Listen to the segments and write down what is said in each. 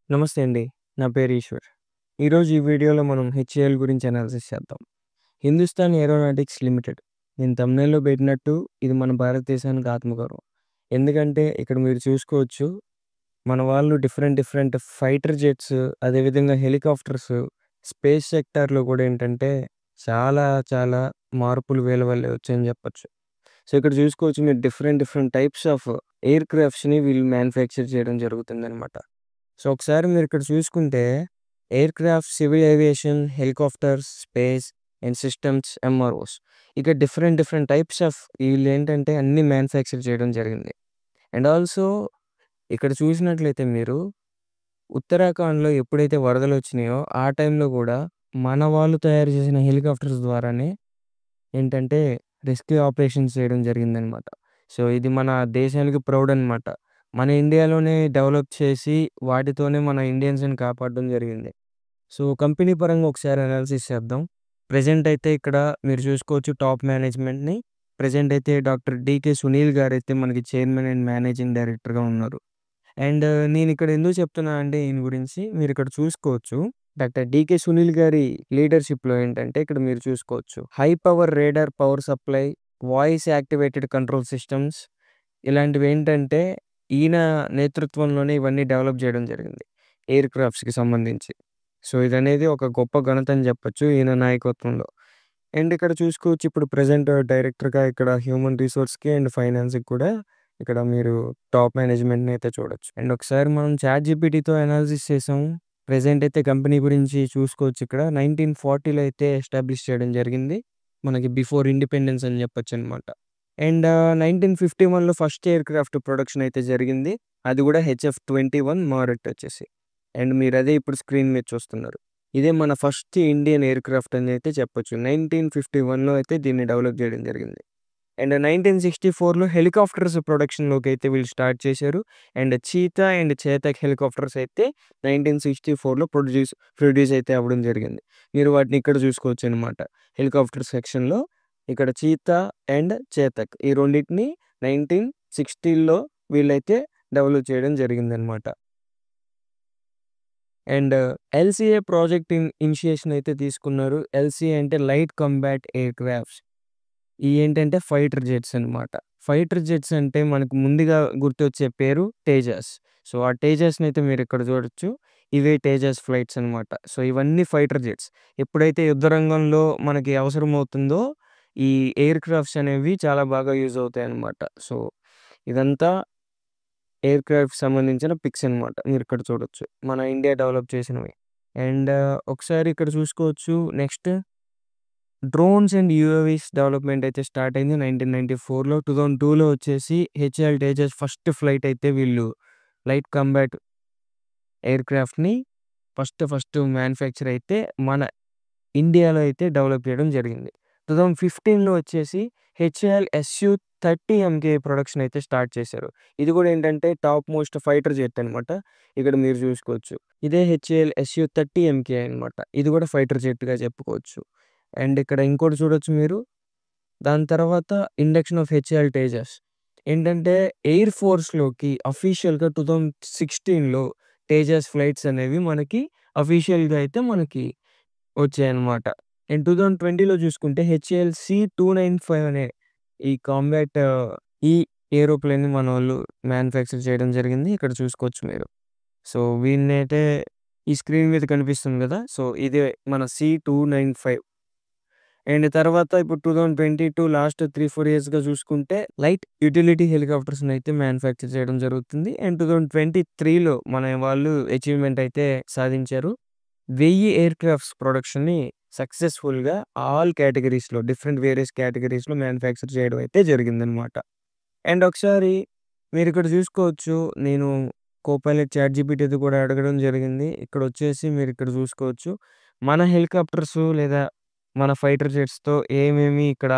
నమస్తే అండి. నా పేరు ఈశ్వర్. ఈరోజు ఈ వీడియోలో మనం హెచ్ఏఎల్ గురించి అనాలిసిస్ చేద్దాం. Hindustan aeronautics limited. నేను థంబ్‌నెయిల్‌లో పెట్టినట్టు ఇది మన భారతదేశానికి ఆత్మగౌరవం. ఎందుకంటే ఇక్కడ మీరు చూసుకోవచ్చు. మన వాళ్ళు డిఫరెంట్ డిఫరెంట్ ఫైటర్ జెట్స్, అదేవిధంగా హెలికాప్టర్స్, స్పేస్ సెక్టార్‌లో కూడా ఏంటంటే చాలా చాలా మార్పులు వీళ్ళ వల్లే వచ్చాయని చెప్పొచ్చు. సో, ఇక్కడ చూసుకోవచ్చు మీరు different different types of air క్రాఫ్ట్స్‌ని వీళ్ళు మ్యానుఫ్యాక్చర్ చేయడం జరుగుతుందనమాట. సో, ఒకసారి మీరిక్కడ చూసుకుంటే aircraft, civil aviation, helicopters, space and systems, MROs. ఇక డిఫరెంట్ డిఫరెంట్ టైప్స్ ఆఫ్ వీళ్ళేంటంటే అన్నీ మ్యానుఫ్యాక్చర్ చేయడం జరిగింది. అండ్ ఆల్సో ఇక్కడ చూసినట్లయితే మీరు ఉత్తరాఖండ్‌లో ఎప్పుడైతే వరదలొచ్చినాయో ఆ టైంలో గూడా మన వాళ్ళు తయారు చేసిన హెలికాప్టర్స్ ద్వారానే ఏంటంటే రెస్క్యూ ఆపరేషన్స్ చేయడం జరిగిందనమాట. సో, ఇది మన దేశానికి ప్రౌడ్ అనమాట. మన ఇండియాలోనే డెవలప్ చేసి వాటితోనే మన ఇండియన్స్‌ని కాపాడడం జరిగింది. సో, కంపెనీ పరంగా ఒకసారి అనాలిసిస్ చేద్దాం. ప్రెజెంట్ అయితే ఇక్కడ మీరు చూసుకోవచ్చు టాప్ మేనేజ్మెంట్‌ని. ప్రెజెంట్ అయితే డాక్టర్ డీకే సునీల్ గారైతే మనకి చైర్మన్ అండ్ మేనేజింగ్ డైరెక్టర్‌గా ఉన్నారు. అండ్ నేనిక్కడ ఎందుకు చెప్తున్నానంటే ఈయన గురించి మీరిక్కడ చూసుకోవచ్చు. డాక్టర్ డీకే సునీల్ గారి లీడర్‌షిప్‌లో ఏంటంటే ఇక్కడ మీరు చూసుకోవచ్చు. High power radar power supply, voice activated control systems ఇలాంటివేంటంటే ఈయన నేతృత్వంలోనే ఇవన్నీ డెవలప్ జేయడం జరిగింది. ఎయిర్ క్రాఫ్ట్స్‌కి సంబంధించి. సో, ఇదనేది ఒక గొప్ప ఘనత అని జెప్పొచ్చు ఈయన నాయకత్వంలో. అండ్ ఇక్కడ చూసుకోవచ్చు ఇప్పుడు ప్రెజెంట్ డైరెక్టర్‌గా ఇక్కడ హ్యూమన్ రిసోర్స్‌కి అండ్ ఫైనాన్స్‌కి కూడా ఇక్కడ మీరు టాప్ మేనేజ్మెంట్‌ని అయితే చూడొచ్చు. అండ్ ఒకసారి మనం చాట్‌జీపీటీతో అనాలిసిస్ చేసాము. ప్రెజెంట్ అయితే కంపెనీ గురించి చూసుకోవచ్చు ఇక్కడ 1940లో అయితే ఎస్టాబ్లిష్ చేయడం జరిగింది. మనకి బిఫోర్ ఇండిపెండెన్స్ అని చెప్పొచ్చనమాట. అండ్ 1951లో ఫస్ట్ ఎయిర్ క్రాఫ్ట్ ప్రొడక్షన్ అయితే జరిగింది. అది కూడా హెచ్ఎఫ్-21 మారట్ వచ్చేసి. అండ్ మీరదే ఇప్పుడు స్క్రీన్ మీద చూస్తున్నారు. ఇదే మన ఫస్ట్ ఇండియన్ ఎయిర్ క్రాఫ్ట్ అని అయితే చెప్పొచ్చు. 1951లో అయితే దీన్ని డెవలప్ చేయడం జరిగింది. అండ్ 1964లో హెలికాప్టర్స్ ప్రొడక్షన్‌లోకి అయితే వీళ్ళు స్టార్ట్ చేశారు. And cheetah and Chetak helicopters అయితే 1964లో ప్రొడ్యూస్ అయితే అవ్వడం జరిగింది. మీరు వాటిని ఇక్కడ చూసుకోవచ్చనమాట. హెలికాప్టర్ సెక్షన్‌లో ఇక్కడ చీతా అండ్ చేతక్ ఈ రెండిటిని 1960లో వీళ్ళైతే డెవలప్ చేయడం జరిగిందనమాట. అండ్ ఎల్‌సీఏ ప్రాజెక్ట్ ఇనిషియేషన్ అయితే తీసుకున్నారు. ఎల్‌సీఏ అంటే లైట్ కాంబాట్ ఎయిర్ క్రాఫ్ట్స్. ఇయేంటంటే ఫైటర్ జెట్స్ అనమాట. ఫైటర్ జెట్స్ అంటే మనకు ముందుగా గుర్తొచ్చే పేరు తేజాస్. సో, ఆ తేజాస్‌నైతే మీరిక్కడ చూడొచ్చు. ఇవే తేజాస్ ఫ్లైట్స్ అనమాట. సో, ఇవన్నీ ఫైటర్ జెట్స్. ఎప్పుడైతే యుద్ధ రంగంలో మనకి అవసరమవుతుందో ఈ ఎయిర్ క్రాఫ్ట్స్ అనేవి చాలా బాగా యూజ్ అవుతాయన్నమాట. సో, ఇదంతా ఎయిర్ క్రాఫ్ట్‌కి సంబంధించిన పిక్స్ అనమాట. మీరిక్కడ చూడొచ్చు. మన ఇండియా డెవలప్ చేసినవి. అండ్ ఒకసారి ఇక్కడ చూసుకోవచ్చు. Next drones and UAVs development అయితే స్టార్ట్ అయింది 1994లో. 2002లో వచ్చేసి హెచ్ఏఎల్ తేజస్ ఫస్ట్ ఫ్లైట్ అయితే వీళ్ళు లైట్ కాంబాట్ ఎయిర్ క్రాఫ్ట్‌ని ఫస్ట్ మ్యానుఫ్యాక్చర్ అయితే మన ఇండియాలో అయితే డెవలప్ చేయడం జరిగింది. 2015లో వచ్చేసి హెచ్ఏఎల్ ఎస్యు-30 ఎంకే ప్రొడక్షన్ అయితే స్టార్ట్ చేశారు. ఇది కూడా ఏంటంటే టాప్ మోస్ట్ ఫైటర్ జెట్ అనమాట. ఇక్కడ మీరు చూసుకోవచ్చు. ఇదే హెచ్ఏఎల్ ఎస్యు-30 ఎంకే అనమాట. ఇది కూడా ఫైటర్ జెట్‌గా చెప్పుకోవచ్చు. అండ్ ఇక్కడ ఇంకోటి చూడొచ్చు మీరు. దాని తర్వాత ఇండక్షన్ ఆఫ్ హెచ్ఏఎల్ తేజస్. ఏంటంటే ఎయిర్ ఫోర్స్‌లోకి అఫీషియల్‌గా 2016లో తేజస్ ఫ్లైట్స్ అనేవి మనకి అఫీషియల్‌గా అయితే మనకి వచ్చాయన్నమాట. అండ్ 2020లో చూసుకుంటే హెచ్ఏఎల్ సి-295 అనే ఈ కాంబాట్ ఈ ఏరోప్లేన్‌ని మనోళ్ళు మ్యానుఫ్యాక్చర్ చేయడం జరిగింది. ఇక్కడ చూసుకోవచ్చు మీరు. సో, వీళ్ళనైతే ఈ స్క్రీన్ మీద కనిపిస్తుంది గదా! సో, ఇదే మన సి-295. అండ్ తర్వాత ఇప్పుడు 2022 లాస్ట్ 3, 4 ఇయర్స్‌గా చూసుకుంటే లైట్ యుటిలిటీ హెలికాప్టర్స్‌నైతే మ్యానుఫ్యాక్చర్ చేయడం జరుగుతుంది. అండ్ 2023లో మన వాళ్ళు అచీవ్‌మెంట్ అయితే సాధించారు. 1000 ఎయిర్ క్రాఫ్ట్స్ ప్రొడక్షన్‌ని సక్సెస్‌ఫుల్‌గా ఆల్ కేటగరీస్‌లో డిఫరెంట్ వేరియస్ కేటగరీస్‌లో మ్యానుఫ్యాక్చర్ చేయడం అయితే జరిగిందనమాట. అండ్ ఒకసారి మీరిక్కడ చూసుకోవచ్చు. నేను కోపైలట్ చాట్‌జీపీటీది కూడా అడగడం జరిగింది. ఇక్కడొచ్చేసి మీరిక్కడ చూసుకోవచ్చు. మన హెలికాప్టర్స్ లేదా మన ఫైటర్ జెట్స్‌తో ఏమేమి ఇక్కడ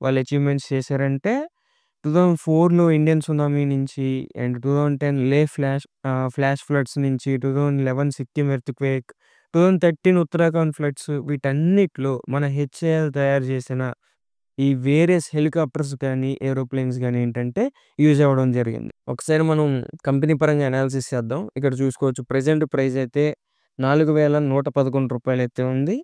వాళ్ళు అచీవ్‌మెంట్స్ చేశారంటే 2004లో ఇండియన్ సునామీ నుంచి అండ్ 2010 ఫ్లాష్ ఫ్లడ్స్ నుంచి 2011 సిక్కిం ఎర్త్‌క్వేక్, 2013 ఉత్తరాఖండ్ ఫ్లడ్స్ వీటన్నిటిలో మన హెచ్ఏఎల్ తయారు చేసిన ఈ వేరియస్ హెలికాప్టర్స్ కానీ, ఏరోప్లేన్స్ గానీ ఏంటంటే యూజ్ అవ్వడం జరిగింది. ఒకసారి మనం కంపెనీ పరంగా అనాలిసిస్ చేద్దాం. ఇక్కడ చూసుకోవచ్చు ప్రెజెంట్ ప్రైస్ అయితే రూ. 4,111 అయితే ఉంది.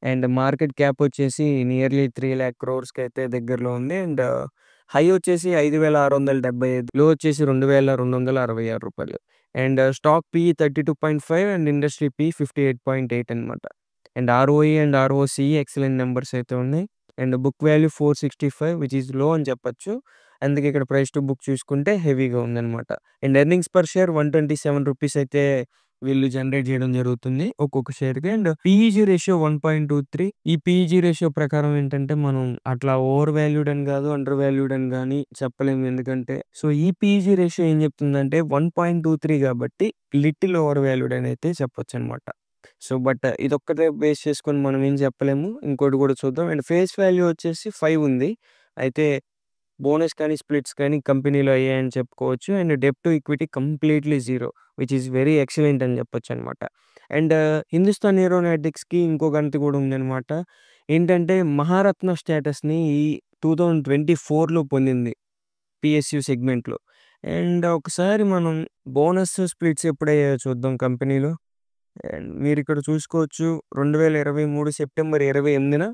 అండ్ మార్కెట్ క్యాప్ వచ్చేసి నియర్లీ 3,00,000 క్రోర్స్‌కి అయితే దగ్గరలో ఉంది. అండ్ హై వచ్చేసి 5,675, లో వచ్చేసి రూ. 2,266. And stock PE 32.5 and industry PE 58.8 అనమాట. And ROE and ROCE excellent numbers అయితే ఉన్నాయి. And book value 465 which is low అని చెప్పొచ్చు. అందుకే ఇక్కడ ప్రైస్ టు బుక్ చూసుకుంటే హెవీగా ఉందనమాట. అండ్ ఎర్నింగ్స్ పర్ షేర్ రూ. 127 అయితే వీళ్ళు జనరేట్ చేయడం జరుగుతుంది ఒక్కొక్క షేర్‌కి. And PEG ratio 1.23. ఈ పీఈజీ రేషియో ప్రకారం ఏంటంటే మనం అట్లా ఓవర్ వాల్యూడ్ అని కాదు, అండర్ వాల్యూడ్ అని గాని చెప్పలేము. ఎందుకంటే సో ఈ పీఈజీ రేషియో ఏం చెప్తుందంటే 1.23 కాబట్టి లిటిల్ ఓవర్ వాల్యూడ్ అని అయితే చెప్పొచ్చనమాట. సో బట్ ఇదొక్కటే బేస్ చేసుకొని మనం ఏం చెప్పలేము. ఇంకోటి కూడా చూద్దాం. అండ్ ఫేస్ వాల్యూ వచ్చేసి 5 ఉంది. అయితే బోనస్ కానీ, స్ప్లిట్స్ కానీ కంపెనీలో అయ్యాయని చెప్పుకోవచ్చు. అండ్ డెబ్ట్ to equity completely zero which is very excellent అని చెప్పొచ్చనమాట. అండ్ హిందుస్థాన్ ఏరోనాటిక్స్‌కి ఇంకో గణితి కూడా ఉందనమాట. ఏంటంటే మహారత్న స్టేటస్‌ని ఈ 2024లో పొందింది పీఎస్‌యూ సెగ్మెంట్‌లో. అండ్ ఒకసారి మనం బోనస్, స్ప్లిట్స్ ఎప్పుడయ్యాయో చూద్దాం కంపెనీలో. అండ్ మీరిక్కడ చూసుకోవచ్చు 2023 సెప్టెంబర్ 28న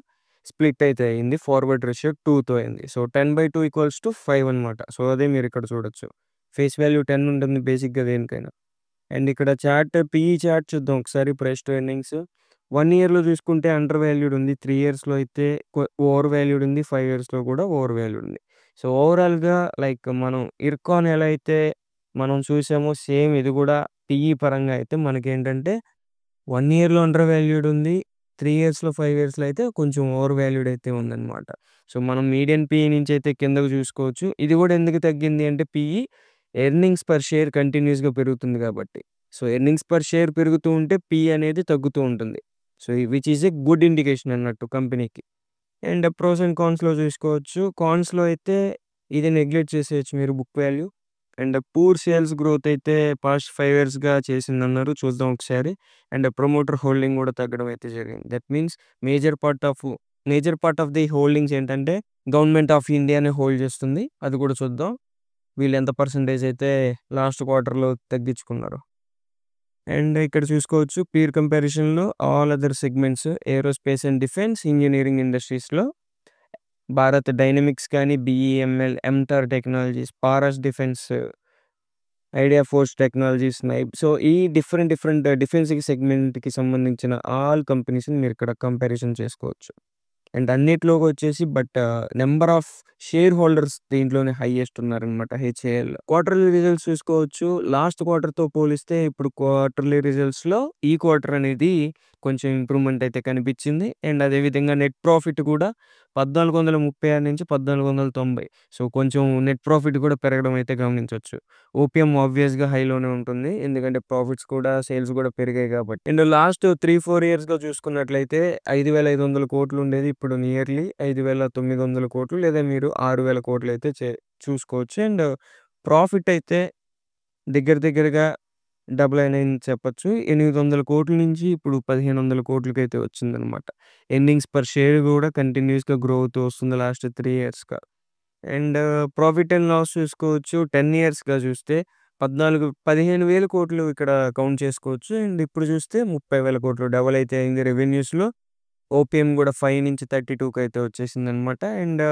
స్ప్లిట్ అయితే అయింది. ఫార్వర్డ్ రేషియో 2తో అయింది. సో 10/2 = 5 అనమాట. సో అదే మీరిక్కడ చూడొచ్చు. ఫేస్ వాల్యూ 10 ఉంటుంది బేసిక్‌గా దేనికైనా. అండ్ ఇక్కడ చార్ట్ పీఈ చార్ట్ చూద్దాం ఒకసారి ప్రైస్ టు ఎర్నింగ్స్. 1 ఇయర్‌లో చూసుకుంటే అండర్ వాల్యూడ్ ఉంది. 3 ఇయర్స్‌లో అయితే ఓవర్ వాల్యూడ్ ఉంది. 5 ఇయర్స్‌లో కూడా ఓవర్ వాల్యూడ్ ఉంది. సో ఓవరాల్‌గా లైక్ మనం ఇర్కాన్ ఎలా అయితే మనం చూసామో సేమ్ ఇది కూడా పీఈ పరంగా అయితే మనకేంటంటే 1 ఇయర్‌లో అండర్ వాల్యూడ్ ఉంది. 3 ఇయర్స్‌లో, 5 ఇయర్స్‌లో అయితే కొంచెం ఓవర్ వాల్యూడ్ అయితే ఉందన్నమాట. సో మనం మీడియన్ పీఈ నుంచి అయితే కిందకి చూసుకోవచ్చు. ఇది కూడా ఎందుకు తగ్గింది అంటే పీఈ ఎర్నింగ్స్ పర్ షేర్ కంటిన్యూయస్‌గా పెరుగుతుంది కాబట్టి. సో ఎర్నింగ్స్ పర్ షేర్ పెరుగుతూ ఉంటే పీఈ అనేది తగ్గుతూ ఉంటుంది. So which is a good indication అన్నట్టు కంపెనీకి. అండ్ ప్రోస్ అండ్ కాన్స్‌లో చూసుకోవచ్చు. కాన్స్‌లో అయితే ఇది నెగ్లెక్ట్ చేసేయొచ్చు మీరు book value. And poor sales growth అయితే పాస్ట్ 5 ఇయర్స్‌గా చేసిందన్నారు. చూద్దాం ఒకసారి. అండ్ ప్రమోటర్ హోల్డింగ్ కూడా తగ్గడం అయితే జరిగింది. That means major part of the holdings ఏంటంటే గవర్నమెంట్ ఆఫ్ ఇండియానే హోల్డ్ చేస్తుంది. అది కూడా చూద్దాం. వీళ్ళు ఎంత పర్సెంటేజ్ అయితే లాస్ట్ క్వార్టర్‌లో తగ్గించుకున్నారో. అండ్ ఇక్కడ చూసుకోవచ్చు పీర్ కంపారిజన్‌లో all other segments aerospace and defence, engineering ఇండస్ట్రీస్‌లో భారత్ డైనమిక్స్ కానీ, BEML, MTAR technologies, Paras defence, ideaForge technologies, NIBE. So ఈ డిఫరెంట్ డిఫెన్స్ సెగ్మెంట్‌కి సంబంధించిన ఆల్ కంపెనీస్‌ని మీరు ఇక్కడ కంపారిజన్ చేసుకోవచ్చు. అండ్ అన్నిట్లోకి వచ్చేసి but number of share holders దీంట్లోనే హైయెస్ట్ ఉన్నారనమాట హెచ్ఏఎల్. క్వార్టర్లీ రిజల్ట్స్ చూసుకోవచ్చు. లాస్ట్ క్వార్టర్‌తో పోలిస్తే ఇప్పుడు క్వార్టర్లీ రిజల్ట్స్‌లో ఈ క్వార్టర్ అనేది కొంచెం ఇంప్రూవ్‌మెంట్ అయితే కనిపించింది. అండ్ అదేవిధంగా నెట్ ప్రాఫిట్ కూడా 1436 నుంచి 1490. సో కొంచెం నెట్ ప్రాఫిట్ కూడా పెరగడం అయితే గమనించొచ్చు. ఓపీఎం ఆబ్వియస్‌గా హైలోనే ఉంటుంది. ఎందుకంటే ప్రాఫిట్స్ కూడా, సేల్స్ కూడా పెరిగాయి కాబట్టి. అండ్ లాస్ట్ 3, 4 ఇయర్స్‌గా చూసుకున్నట్లయితే 5,500 కోట్లు ఉండేది. ఇప్పుడు నియర్లీ 5,900 కోట్లు లేదా మీరు 6,000 కోట్లు అయితే చూసుకోవచ్చు. అండ్ ప్రాఫిట్ అయితే దగ్గరగా డబుల్ అయినాయని చెప్పొచ్చు. 800 కోట్ల నుంచి ఇప్పుడు 1,500 కోట్లకైతే వచ్చిందనమాట. ఎర్నింగ్స్ పర్ షేర్ కూడా కంటిన్యూయస్‌గా గ్రో అవుతూ వస్తుంది లాస్ట్ 3 ఇయర్స్‌గా. అండ్ ప్రాఫిట్ అండ్ లాస్ చూసుకోవచ్చు. 10 ఇయర్స్‌గా చూస్తే 15,000 కోట్లు ఇక్కడ కౌంట్ చేసుకోవచ్చు. అండ్ ఇప్పుడు చూస్తే 30,000 కోట్లు డబుల్ అయితే అయింది రెవెన్యూస్‌లో. ఓపీఎం కూడా 5 నుంచి 32కి అయితే వచ్చేసిందనమాట. అండ్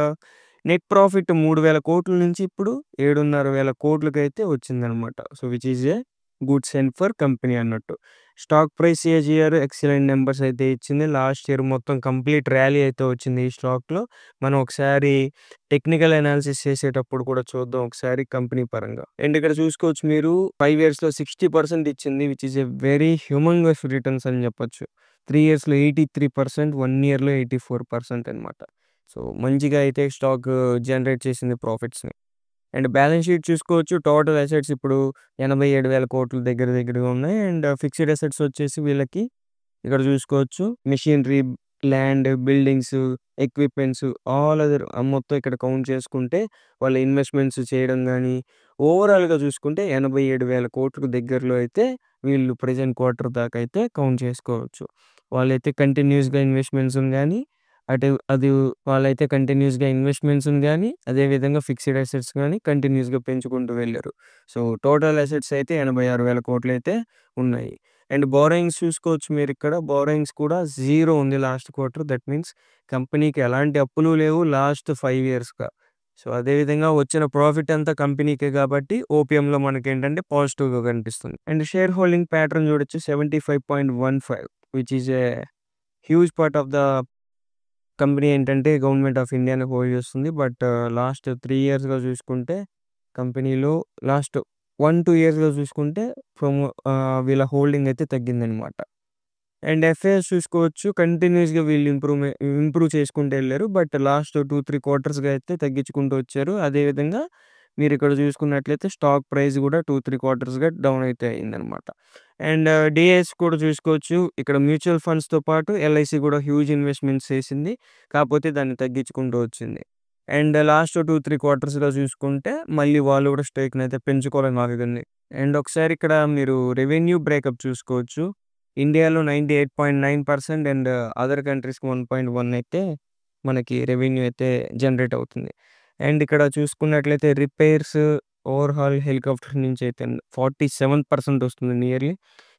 నెట్ ప్రాఫిట్ 3,000 కోట్ల నుంచి ఇప్పుడు 7,500 కోట్లకైతే వచ్చిందనమాట. So which is a good sign for company అన్నట్టు. Stock price CAGR excellent numbers అయితే ఇచ్చింది. లాస్ట్ ఇయర్ మొత్తం కంప్లీట్ ర్యాలీ అయితే వచ్చింది ఈ స్టాక్‌లో. మనం ఒకసారి టెక్నికల్ అనాలిసిస్ చేసేటప్పుడు కూడా చూద్దాం ఒకసారి కంపెనీ పరంగా. అండ్ ఇక్కడ చూసుకోవచ్చు మీరు 5 ఇయర్స్‌లో 60% ఇచ్చింది. Which is a very humongous returns అని చెప్పొచ్చు. 3 ఇయర్స్‌లో 83%, 1 ఇయర్‌లో 84% అనమాట. సో మంచిగా అయితే స్టాక్ జనరేట్ చేసింది ప్రాఫిట్స్‌ని. అండ్ బ్యాలెన్స్ షీట్ చూసుకోవచ్చు. టోటల్ అసెట్స్ ఇప్పుడు 87,000 కోట్లు దగ్గరగా ఉన్నాయి. అండ్ ఫిక్స్డ్ అసెట్స్ వచ్చేసి వీళ్ళకి ఇక్కడ చూసుకోవచ్చు. Machinery, land, buildings, equipments all other మొత్తం ఇక్కడ కౌంట్ చేసుకుంటే వాళ్ళ ఇన్వెస్ట్‌మెంట్స్ చేయడం గానీ, ఓవరాల్‌గా చూసుకుంటే 87,000 కోట్లకు దగ్గరలో అయితే వీళ్ళు ప్రెజెంట్ క్వార్టర్ దాకా అయితే కౌంట్ చేసుకోవచ్చు. వాళ్ళైతే కంటిన్యూయస్‌గా ఇన్వెస్ట్‌మెంట్స్‌ని గానీ, అది వాళ్ళైతే కంటిన్యూయస్‌గా ఇన్వెస్ట్‌మెంట్స్‌ని గాని, అదే విధంగా ఫిక్స్డ్ అసెట్స్ గాని కంటిన్యూయస్‌గా పెంచుకుంటూ వెళ్లారు. సో, టోటల్ అసెట్స్ అయితే 86,000 కోట్లయితే ఉన్నాయి. అండ్ బారోయింగ్స్ చూసుకోవచ్చు మీరిక్కడ. బారోయింగ్స్ కూడా జీరో ఉంది లాస్ట్ క్వార్టర్. దట్ మీన్స్ కంపెనీకి ఎలాంటి అప్పులు లేవు లాస్ట్ 5 ఇయర్స్‌గా. సో, అదే విధంగా వచ్చిన ప్రాఫిట్ అంతా కంపెనీకే కాబట్టి ఓపీఎంలో మనకేంటంటే పాజిటివ్‌గా కనిపిస్తుంది. అండ్ షేర్ హోల్డింగ్ ప్యాటర్న్ చూడొచ్చు 75.15 which is a huge part of the company ఏంటంటే గవర్నమెంట్ ఆఫ్ ఇండియానే హోల్డ్ చేస్తుంది. బట్ లాస్ట్ 3 ఇయర్స్‌గా చూసుకుంటే కంపెనీలో లాస్ట్ 1, 2 ఇయర్స్‌గా చూసుకుంటే వీళ్ళ హోల్డింగ్ అయితే తగ్గిందనమాట. అండ్ ఎఫ్ఏఎస్ చూసుకోవచ్చు కంటిన్యూయస్‌గా వీళ్ళు ఇంప్రూవ్ చేసుకుంటూ ఎళ్లారు. బట్ లాస్ట్ 2, 3 క్వార్టర్స్‌గా అయితే తగ్గించుకుంటూ వచ్చారు. అదేవిధంగా మీరిక్కడ చూసుకున్నట్లయితే స్టాక్ ప్రైస్ కూడా 2, 3 క్వార్టర్స్‌గా డౌన్ అయితే అయిందనమాట. అండ్ డీఏఎస్ కూడా చూసుకోవచ్చు. ఇక్కడ మ్యూచువల్ ఫండ్స్‌తో పాటు ఎల్ఐసి కూడా హ్యూజ్ ఇన్వెస్ట్‌మెంట్స్ చేసింది. కాకపోతే దాన్ని తగ్గించుకుంటూ వచ్చింది. అండ్ లాస్ట్ 2, 3 క్వార్టర్స్‌గా చూసుకుంటే మళ్ళీ వాళ్ళు కూడా స్టేక్‌నయితే పెంచుకోవడం ఆగింది. అండ్ ఒకసారి ఇక్కడ మీరు రెవెన్యూ బ్రేకప్ చూసుకోవచ్చు. ఇండియాలో 98.9% అండ్ అదర్ కంట్రీస్‌కి 1.1 అయితే మనకి రెవెన్యూ అయితే జనరేట్ అవుతుంది. అండ్ ఇక్కడ చూసుకున్నట్లయితే రిపేర్స్, ఓవర్‌హాల్ హెలికాప్టర్ నుంచి అయితే 47% వస్తుంది నియర్‌లీ.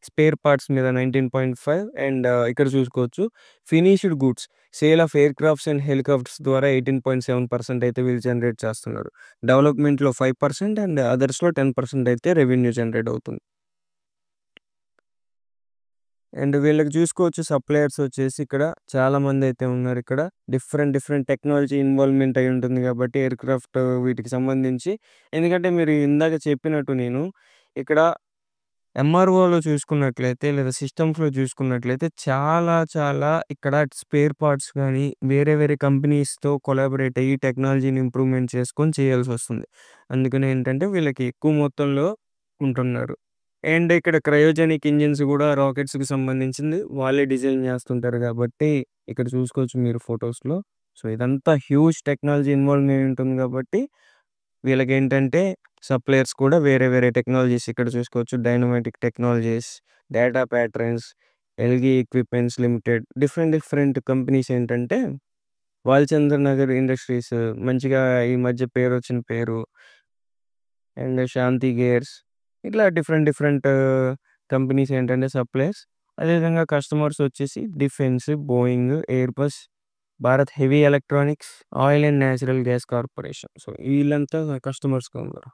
స్పేర్ పార్ట్స్ మీద 19.5 అండ్ ఇక్కడ చూసుకోవచ్చు finished goods sale of aircrafts and helicopters ద్వారా 18.7% అయితే వీళ్ళు జనరేట్ చేస్తున్నారు. డెవలప్‌మెంట్‌లో 5% అండ్ అదర్స్‌లో 10% అయితే రెవెన్యూ జనరేట్ అవుతుంది. అండ్ వీళ్ళకి చూసుకోవచ్చు సప్లయర్స్ వచ్చేసి ఇక్కడ చాలా మంది అయితే ఉన్నారు ఇక్కడ. డిఫరెంట్ డిఫరెంట్ టెక్నాలజీ ఇన్వాల్వ్‌మెంట్ అయి ఉంటుంది కాబట్టి ఎయిర్‌క్రాఫ్ట్ వీటికి సంబంధించి. ఎందుకంటే మీరు ఇందాక చెప్పినట్టు నేను ఇక్కడ ఎంఆర్ఓలో చూసుకున్నట్లయితే లేదా సిస్టమ్స్‌లో చూసుకున్నట్లయితే చాలా చాలా ఇక్కడ స్పేర్ పార్ట్స్ గానీ వేరే వేరే కంపెనీస్‌తో కొలాబరేట్ అయ్యి టెక్నాలజీని ఇంప్రూవ్‌మెంట్ చేసుకొని చేయాల్సొస్తుంది. అందుకని ఏంటంటే వీళ్ళకి ఎక్కువ మొత్తంలో ఉంటున్నారు. అండ్ ఇక్కడ క్రయోజెనిక్ ఇంజిన్స్ గూడా రాకెట్స్‌కి సంబంధించింది వాళ్ళే డిజైన్ జేస్తుంటారు గాబట్టి, ఇక్కడ చూసుకోవచ్చు మీరు ఫోటోస్‌లో. సో, ఇదంతా హ్యూజ్ టెక్నాలజీ ఇన్వాల్వ్‌మెంట్ ఉంటుంది గాబట్టి, వీళ్ళకేంటంటే సప్లయర్స్ కూడా వేరే వేరే టెక్నాలజీస్ ఇక్కడ చూసుకోవచ్చు. Dynamatic technologies, Data Patterns, Elgi equipments limited different different companies ఏంటంటే, బాలచంద్ర నగర్ ఇండస్ట్రీస్ మంచిగా ఈ మధ్య పేరొచ్చిన పేరు. అండ్ శాంతి గేర్స్ ఇట్లా డిఫరెంట్ డిఫరెంట్ కంపెనీస్ ఏంటంటే సప్లయర్స్. అదేవిధంగా కస్టమర్స్ వచ్చేసి defence, Boeing, Airbus, Bharat heavy electronics, oil and natural gas corporation. So, వీళ్ళంతా కస్టమర్స్‌గా ఉన్నారు.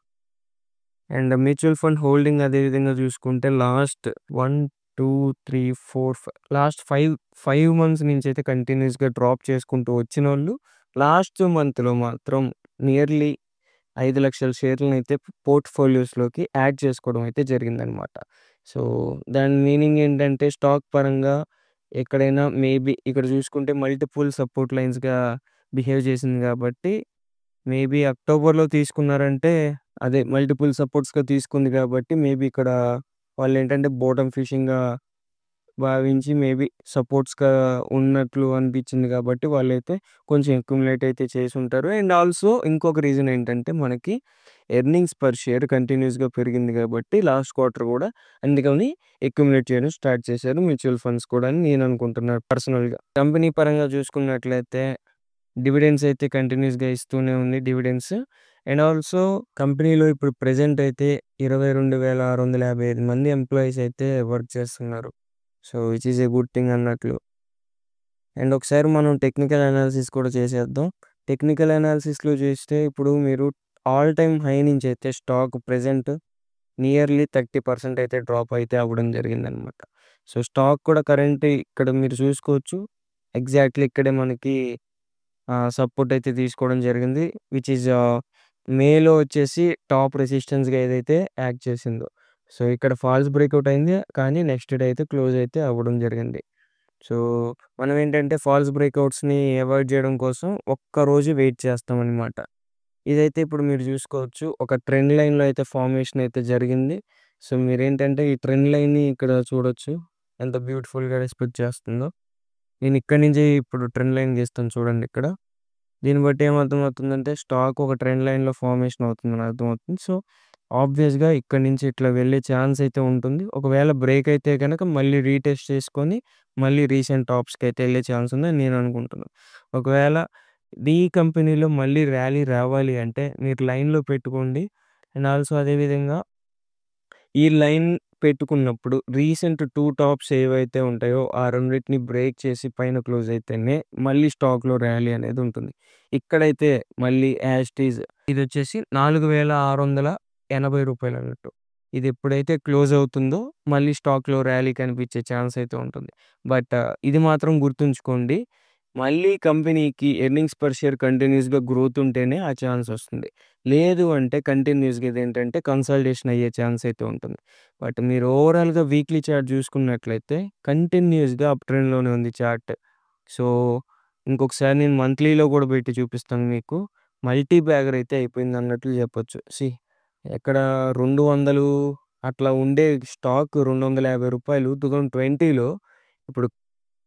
అండ్ మ్యూచువల్ ఫండ్ హోల్డింగ్ అదే విధంగా చూసుకుంటే లాస్ట్ 1, 2, 3, 4, 5 లాస్ట్ 5 మంత్స్ నుంచి అయితే కంటిన్యూయస్‌గా డ్రాప్ చేసుకుంటూ వచ్చినోళ్ళు లాస్ట్ మంత్‌లో మాత్రం నియర్లీ 5,00,000 షేర్లనైతే పోర్ట్‌ఫోలియోస్‌లోకి యాడ్ చేసుకోవడం అయితే జరిగిందనమాట. సో, దాని మీనింగ్ ఏంటంటే స్టాక్ పరంగా ఎక్కడైనా మేబీ ఇక్కడ చూసుకుంటే మల్టిపుల్ సపోర్ట్ లైన్స్‌గా బిహేవ్ చేసింది కాబట్టి, మేబీ అక్టోబర్‌లో తీసుకున్నారంటే అదే మల్టిపుల్ సపోర్ట్స్‌గా తీసుకుంది కాబట్టి మేబీ ఇక్కడ వాళ్ళేంటంటే బాటమ్ ఫిషింగ్‌గా భావించి మేబీ సపోర్ట్స్‌గా ఉన్నట్లు అనిపించింది కాబట్టి వాళ్ళైతే కొంచెం అక్యుములేట్ అయితే చేసుంటారు. అండ్ ఆల్సో ఇంకొక రీజన్ ఏంటంటే మనకి ఎర్నింగ్స్ పర్ షేర్ కంటిన్యూయస్‌గా పెరిగింది కాబట్టి లాస్ట్ క్వార్టర్ కూడా అందుకని అక్యుములేట్ చేయడం స్టార్ట్ చేశారు మ్యూచువల్ ఫండ్స్ కూడా అని నేను అనుకుంటున్నాను పర్సనల్‌గా. కంపెనీ పరంగా చూసుకున్నట్లయితే డివిడెండ్స్ అయితే కంటిన్యూయస్‌గా ఇస్తూనే ఉంది డివిడెండ్స్. అండ్ ఆల్సో కంపెనీలో ఇప్పుడు ప్రెజెంట్ అయితే 22,655 మంది ఎంప్లాయీస్ అయితే వర్క్ చేస్తున్నారు. So, which is a good thing అన్నట్లు. అండ్ ఒకసారి మనం టెక్నికల్ అనాలిసిస్ కూడా చేసేద్దాం. టెక్నికల్ అనాలిసిస్‌లో చేస్తే ఇప్పుడు మీరు ఆల్ టైమ్ హై నుంచి అయితే స్టాక్ ప్రెజెంట్ నియర్లీ 30% అయితే డ్రాప్ అయితే అవ్వడం జరిగిందనమాట. సో, స్టాక్ కూడా కరెంట్ ఇక్కడ మీరు చూసుకోవచ్చు. ఎగ్జాక్ట్‌లీ ఇక్కడే మనకి సపోర్ట్ అయితే తీసుకోవడం జరిగింది. విచ్ ఈస్ మేలో వచ్చేసి టాప్ రెసిస్టెన్స్‌గా ఏదైతే యాక్ట్ చేసిందో. సో, ఇక్కడ ఫాల్స్ బ్రేక్‌ఔట్ అయింది. కానీ నెక్స్ట్ డే అయితే క్లోజ్ అయితే అవ్వడం జరిగింది. సో, మనం ఏంటంటే ఫాల్స్ బ్రేక్‌ఔట్స్‌ని అవాయిడ్ చేయడం కోసం ఒక్కరోజు వెయిట్ చేస్తామనమాట. ఇదైతే ఇప్పుడు మీరు చూసుకోవచ్చు. ఒక ట్రెండ్ లైన్‌లో అయితే ఫార్మేషన్ అయితే జరిగింది. సో, మీరేంటంటే ఈ ట్రెండ్ లైన్‌ని ఇక్కడ చూడొచ్చు. ఎంత బ్యూటిఫుల్‌గా రెస్పెక్ట్ చేస్తుందో. నేను ఇక్కడి నుంచి ఇప్పుడు ట్రెండ్ లైన్ గీస్తాను చూడండి ఇక్కడ. దీన్ని బట్టి ఏమర్థమవుతుందంటే స్టాక్ ఒక ట్రెండ్ లైన్‌లో ఫార్మేషన్ అవుతుందని అర్థమవుతుంది. సో, ఆబ్వియస్‌గా ఇక్కడి నుంచి ఇట్లా వెళ్ళే ఛాన్స్ అయితే ఉంటుంది. ఒకవేళ బ్రేక్ అయితే గనక మళ్ళీ రీటెస్ట్ చేసుకొని మళ్ళీ రీసెంట్ టాప్స్‌కైతే ఎళ్ళే ఛాన్స్ ఉందని నేను అనుకుంటున్నా. ఒకవేళ ఈ కంపెనీలో మళ్ళీ ర్యాలీ రావాలి అంటే మీరు లైన్‌లో పెట్టుకోండి. అండ్ ఆల్సో అదే విధంగా ఈ లైన్ పెట్టుకున్నప్పుడు రీసెంట్ 2 టాప్స్ ఏవైతే ఉంటాయో ఆ రెండిటిని బ్రేక్ చేసి పైన క్లోజ్ అయితేనే మళ్ళీ స్టాక్‌లో ర్యాలీ అనేది ఉంటుంది. ఇక్కడైతే మళ్ళీ యాజ్ ఇట్ ఈజ్ ఇదొచ్చేసి రూ. 4,680 అన్నట్టు. ఇది ఎప్పుడైతే క్లోజ్ అవుతుందో మళ్ళీ స్టాక్‌లో ర్యాలీ కనిపించే ఛాన్స్ అయితే ఉంటుంది. బట్ ఇది మాత్రం గుర్తుంచుకోండి. మళ్ళీ కంపెనీకి ఎర్నింగ్స్ పర్ షేర్ కంటిన్యూస్‌గా గ్రోత్ ఉంటేనే ఆ ఛాన్స్ వస్తుంది. లేదు అంటే కంటిన్యూస్‌గా ఇదేంటంటే కన్సాలిడేషన్ అయ్యే ఛాన్స్ అయితే ఉంటుంది. బట్ మీరు ఓవరాల్‌గా వీక్లీ చార్ట్ చూసుకున్నట్లయితే కంటిన్యూస్‌గా అప్ ట్రెండ్‌లోనే ఉంది చార్ట్. సో, ఇంకొకసారి నేను మంత్లీలో కూడా పెట్టి చూపిస్తాను మీకు. మల్టీ బ్యాగర్ అయితే అయిపోయిందన్నట్లు చెప్పొచ్చు. ఎక్కడ 200 అట్లా ఉండే స్టాక్ రూ. 250 2020లో ఇప్పుడు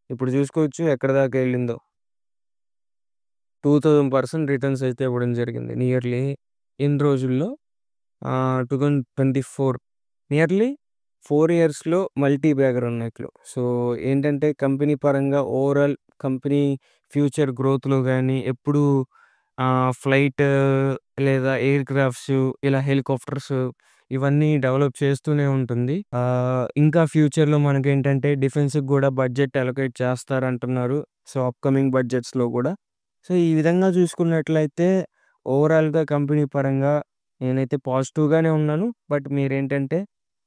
ఇప్పుడు చూసుకోవచ్చు ఎక్కడి దాకా ఎళ్ళిందో. 2000% రిటర్న్స్ అయితే ఇవ్వడం జరిగింది. నియర్లీ ఎన్ని రోజుల్లో 2024 నియర్లీ 4 ఇయర్స్‌లో మల్టీ బ్యాగర్ ఉన్నట్లు. సో, ఏంటంటే కంపెనీ పరంగా ఓవరాల్ కంపెనీ ఫ్యూచర్ గ్రోత్‌లో గాని ఎప్పుడూ ఫ్లైట్ లేదా ఎయిర్ క్రాఫ్ట్స్ ఇలా హెలికాప్టర్స్ ఇవన్నీ డెవలప్ చేస్తూనే ఉంటుంది. ఇంకా ఫ్యూచర్‌లో మనకేంటంటే డిఫెన్స్‌కి గూడా బడ్జెట్ అలొకేట్ చేస్తారంటున్నారు. సో, అప్‌కమింగ్ బడ్జెట్స్‌లో గూడా. సో, ఈ విధంగా చూసుకున్నట్లయితే ఓవరాల్‌గా కంపెనీ పరంగా నేనైతే పాజిటివ్‌గానే ఉన్నాను. బట్ మీరేంటంటే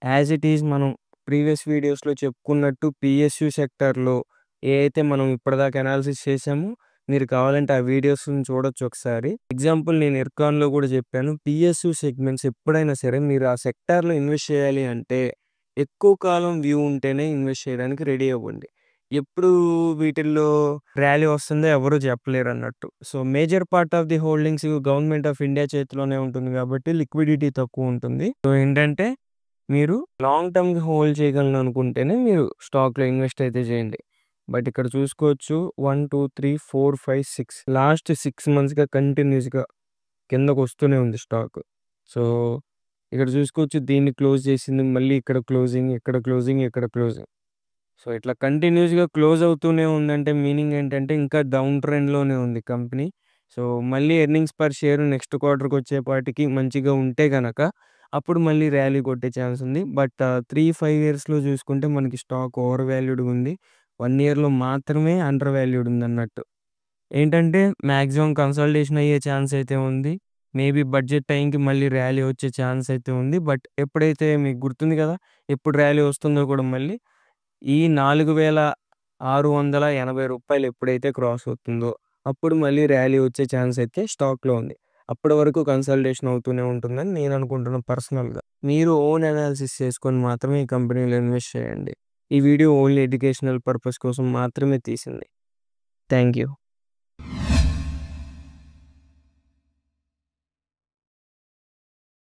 యాజ్ ఇట్ ఈజ్ మనం ప్రీవియస్ వీడియోస్‌లో చెప్పుకున్నట్టు పీఎస్‌యూ సెక్టార్‌లో ఏ అయితే మనం ఇప్పటిదాకా అనాలిసిస్ చేసామో మీరు కావాలంటే ఆ వీడియోస్‌ని చూడొచ్చు ఒకసారి. ఎగ్జాంపుల్ నేను ఇర్కాన్‌లో కూడా చెప్పాను. పీఎస్‌యూ సెగ్మెంట్స్ ఎప్పుడైనా సరే మీరు ఆ సెక్టార్‌లో ఇన్వెస్ట్ చేయాలి అంటే ఎక్కువ కాలం వ్యూ ఉంటేనే ఇన్వెస్ట్ చేయడానికి రెడీ అవ్వండి. ఎప్పుడు వీటిల్లో ర్యాలీ వస్తుందో ఎవరు చెప్పలేరన్నట్టు. So, major part of the holdings government of India చేతిలోనే ఉంటుంది కాబట్టి లిక్విడిటీ తక్కువ ఉంటుంది. సో, ఏంటంటే మీరు లాంగ్ టర్మ్‌కి హోల్డ్ చేయగలను అనుకుంటేనే మీరు స్టాక్‌లో ఇన్వెస్ట్ అయితే చేయండి. బట్ ఇక్కడ చూసుకోవచ్చు 1, 2, 3, 4, 5, 6 లాస్ట్ 6 మంత్స్‌గా కంటిన్యూస్‌గా కిందకొస్తూనే ఉంది స్టాక్. సో, ఇక్కడ చూసుకోవచ్చు దీన్ని క్లోజ్ చేసింది. మళ్ళీ ఇక్కడ క్లోజింగ్, ఇక్కడ క్లోజింగ్, ఇక్కడ క్లోజింగ్. సో, ఇట్లా కంటిన్యూస్‌గా క్లోజ్ అవుతూనే ఉందంటే మీనింగ్ ఏంటంటే ఇంకా డౌన్ ట్రెండ్‌లోనే ఉంది కంపెనీ. సో, మళ్ళీ ఎర్నింగ్స్ పర్ షేర్ నెక్స్ట్ క్వార్టర్‌కొచ్చేపాటికి మంచిగా ఉంటే గనక అప్పుడు మళ్ళీ ర్యాలీ కొట్టే ఛాన్స్ ఉంది. బట్ 3, 5 ఇయర్స్‌లో చూసుకుంటే మనకి స్టాక్ ఓవర్ వాల్యూడ్‌గా ఉంది. 1 ఇయర్‌లో మాత్రమే అండర్ వాల్యూడ్ ఉందన్నట్టు. ఏంటంటే మాక్సిమం కన్సాలిడేషన్ అయ్యే ఛాన్స్ అయితే ఉంది. మేబీ బడ్జెట్ టైంకి మళ్ళీ ర్యాలీ వచ్చే ఛాన్స్ అయితే ఉంది. బట్ ఎప్పుడైతే మీకు గుర్తుంది కదా! ఎప్పుడు ర్యాలీ వస్తుందో కూడా మళ్ళీ ఈ రూ. 4,680 ఎప్పుడైతే క్రాస్ అవుతుందో అప్పుడు మళ్ళీ ర్యాలీ వచ్చే ఛాన్స్ అయితే స్టాక్‌లో ఉంది. అప్పటి వరకు కన్సాలిడేషన్ అవుతూనే ఉంటుందని నేను అనుకుంటున్నాను పర్సనల్‌గా. మీరు ఓన్ అనాలిసిస్ చేసుకొని మాత్రమే ఈ కంపెనీలో ఇన్వెస్ట్ చేయండి. ఈ వీడియో ఓన్లీ ఎడ్యుకేషనల్ పర్పస్ కోసం మాత్రమే తీసింది. Thank you.